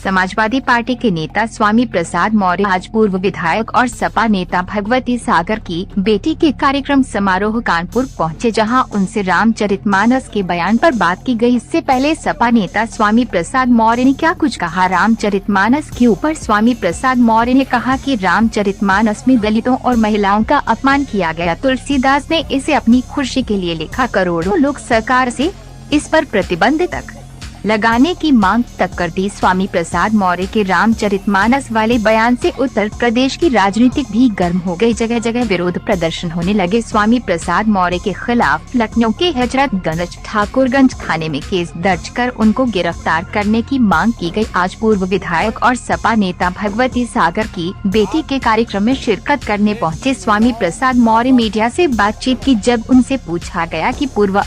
Samajwadi party के नेता स्वामी प्रसाद मौर्य आज पूर्व विधायक और सपा नेता भगवती सागर की बेटी के कार्यक्रम समारोह कानपुर पहुंचे, जहां उनसे रामचरितमानस के बयान पर बात की गई। इससे पहले सपा नेता स्वामी प्रसाद मौर्य ने क्या कुछ कहा रामचरितमानस के ऊपर। स्वामी प्रसाद मौर्य ने कहा कि रामचरितमानस में दलितों और महिलाओं का अपमान किया गया। तुलसीदास ने इसे अपनी खुशी के लिए लिखा। करोड़ों लोग सरकार से इस पर प्रतिबंध तक लगाने की मांग तक कर दी। स्वामी प्रसाद मौर्य के रामचरितमानस वाले बयान से उत्तर प्रदेश की राजनीति भी गर्म हो गई। जगह जगह विरोध प्रदर्शन होने लगे। स्वामी प्रसाद मौर्य के खिलाफ लखनऊ के हजरतगंज ठाकुरगंज थाने में केस दर्ज कर उनको गिरफ्तार करने की मांग की गई। आज पूर्व विधायक और सपा नेता भगवती सागर की बेटी के कार्यक्रम में शिरकत करने पहुँचे स्वामी प्रसाद मौर्य मीडिया से बातचीत की। जब उनसे पूछा गया कि पूर्व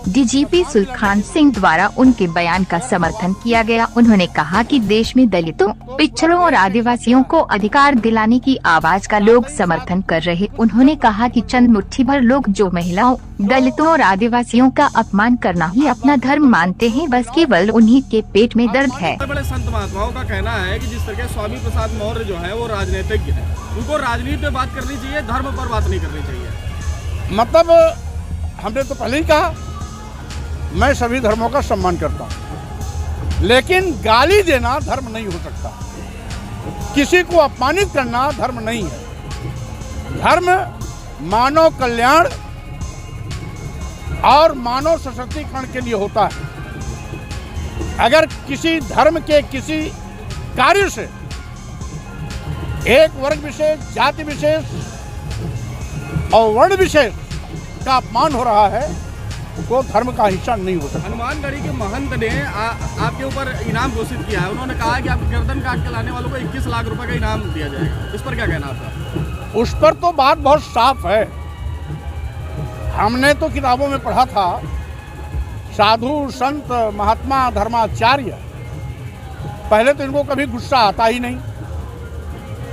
डीजीपी सुलखान सिंह द्वारा उनके बयान का समर्थन किया गया, उन्होंने कहा कि देश में दलितों, पिछड़ों और आदिवासियों को अधिकार दिलाने की आवाज का लोग समर्थन कर रहे। उन्होंने कहा कि चंद मुट्ठी भर लोग जो महिलाओं, दलितों और आदिवासियों का अपमान करना ही अपना धर्म मानते हैं, बस केवल उन्हीं के पेट में दर्द है। बड़े संत महात्माओं का कहना है कि जिस तरह स्वामी प्रसाद मौर्य जो है वो राजनीतिज्ञ है, उनको राजनीति पे बात करनी चाहिए, धर्म पर बात नहीं करनी चाहिए। मतलब हमने तो पहले ही कहा मैं सभी धर्मों का सम्मान करता हूँ, लेकिन गाली देना धर्म नहीं हो सकता। किसी को अपमानित करना धर्म नहीं है। धर्म मानव कल्याण और मानव सशक्तिकरण के लिए होता है। अगर किसी धर्म के किसी कार्य से एक वर्ग विशेष, जाति विशेष और वर्ण विशेष का अपमान हो रहा है वो धर्म का हिस्सा नहीं हो सकता। हनुमानगढ़ी के महंत ने आपके ऊपर इनाम घोषित किया है। उन्होंने कहा कि आप गर्दन काट के लाने वालों को 21 लाख रुपए का इनाम दिया जाएगा। इस पर क्या कहना आपका? उस पर तो बात बहुत साफ है। हमने तो किताबों में पढ़ा था, साधु संत महात्मा धर्माचार्य, पहले तो इनको कभी गुस्सा आता ही नहीं।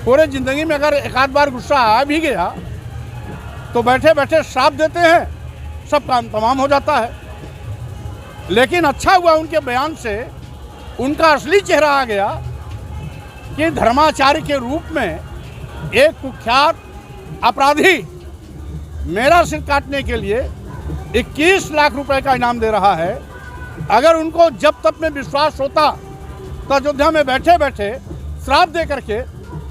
पूरे जिंदगी में अगर एक आध बार गुस्सा आ भी गया तो बैठे बैठे श्राप देते हैं, सब काम तमाम हो जाता है। लेकिन अच्छा हुआ उनके बयान से उनका असली चेहरा आ गया कि धर्माचार्य के रूप में एक कुख्यात अपराधी मेरा सिर काटने के लिए 21 लाख रुपए का इनाम दे रहा है। अगर उनको जब तक में विश्वास होता तो अयोध्या में बैठे बैठे श्राप दे करके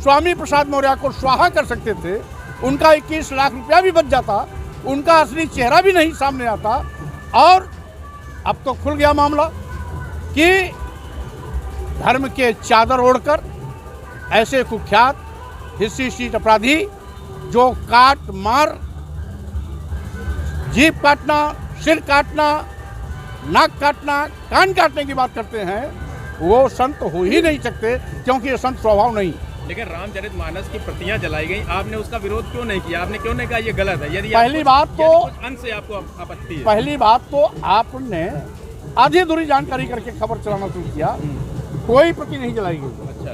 स्वामी प्रसाद मौर्य को स्वाहा कर सकते थे। उनका 21 लाख रुपया भी बच जाता, उनका असली चेहरा भी नहीं सामने आता। और अब तो खुल गया मामला कि धर्म के चादर ओढ़कर ऐसे कुख्यात हिस्सी शीट अपराधी जो काट मार, जीभ काटना, सिर काटना, नाक काटना, कान काटने की बात करते हैं, वो संत हो ही नहीं सकते, क्योंकि ये संत स्वभाव नहीं। लेकिन रामचरितमानस की प्रतियां जलाई गई, आपने उसका विरोध क्यों नहीं किया? आपने क्यों नहीं कहा ये गलत है? यदि पहली बात तो अंश से आपको आपत्ति है, पहली बात तो आपने आधी अधूरी जानकारी करके खबर चलाना शुरू किया। कोई प्रति नहीं जलाई गई। अच्छा,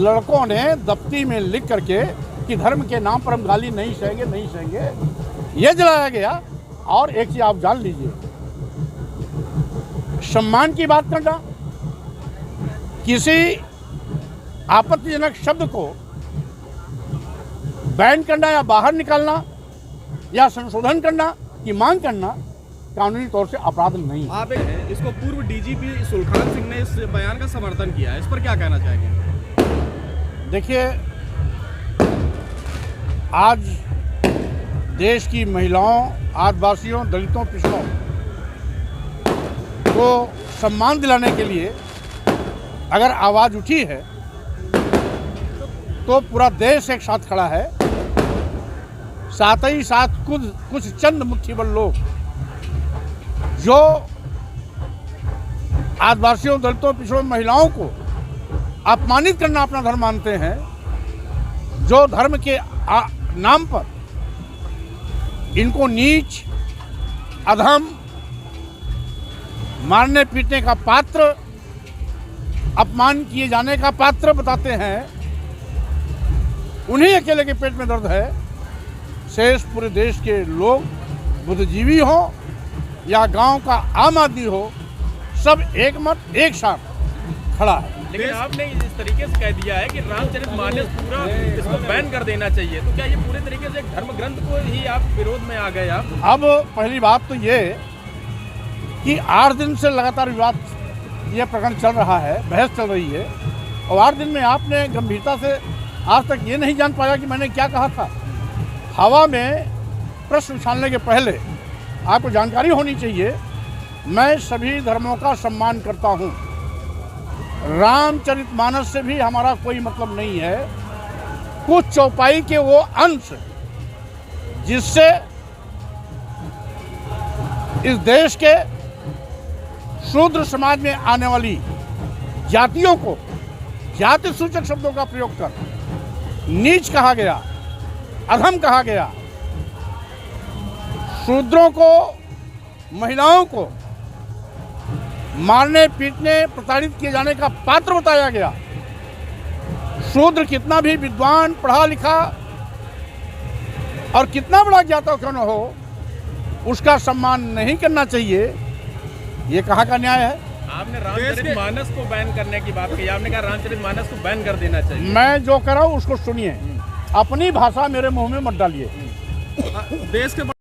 लड़कों ने दफ्ती में लिख करके कि धर्म के नाम पर हम गाली नहीं सहेंगे, नहीं सहेंगे, ये जलाया गया। और एक चीज आप जान लीजिए, सम्मान की बात करना, किसी आपत्तिजनक शब्द को बैन करना या बाहर निकालना या संशोधन करना की मांग करना कानूनी तौर से अपराध नहीं। आप इसको पूर्व डीजीपी सुलखान सिंह ने इस बयान का समर्थन किया है, इस पर क्या कहना चाहेंगे? देखिए, आज देश की महिलाओं, आदिवासियों, दलितों, पिछड़ों को सम्मान दिलाने के लिए अगर आवाज उठी है तो पूरा देश एक साथ खड़ा है। साथ ही साथ कुछ चंद मुट्ठी भर लोग जो आदिवासियों, दलितों, पिछड़ों, महिलाओं को अपमानित करना अपना धर्म मानते हैं, जो धर्म के नाम पर इनको नीच, अधम, मारने पीटने का पात्र, अपमान किए जाने का पात्र बताते हैं, उन्हीं अकेले के पेट में दर्द है। शेष पूरे देश के लोग, बुद्धिजीवी हो या गांव का आम आदमी हो, सब एक मत एक साथ खड़ा है। लेकिन आपने इस तरीके से कह दिया है कि रामचरितमानस पूरा इसको बैन कर देना चाहिए, तो क्या ये पूरे तरीके से एक धर्म ग्रंथ को ही आप विरोध में आ गए आप? अब पहली बात तो ये कि 8 दिन से लगातार विवाद, ये प्रकरण चल रहा है, बहस चल रही है, और 8 दिन में आपने गंभीरता से आज तक ये नहीं जान पाया कि मैंने क्या कहा था। हवा में प्रश्न उछालने के पहले आपको जानकारी होनी चाहिए, मैं सभी धर्मों का सम्मान करता हूँ। रामचरितमानस से भी हमारा कोई मतलब नहीं है। कुछ चौपाई के वो अंश जिससे इस देश के शूद्र समाज में आने वाली जातियों को जाति सूचक शब्दों का प्रयोग कर नीच कहा गया, अधम कहा गया, शूद्रों को, महिलाओं को मारने पीटने प्रताड़ित किए जाने का पात्र बताया गया। शूद्र कितना भी विद्वान, पढ़ा लिखा और कितना बड़ा ज्ञाता क्यों न हो, उसका सम्मान नहीं करना चाहिए। ये कहाँ का न्याय है? आपने रामचरितमानस को बैन करने की बात कही, आपने कहा रामचरितमानस को बैन कर देना चाहिए। मैं जो कह रहा हूँ उसको सुनिए, अपनी भाषा मेरे मुंह में मत डालिए। देश के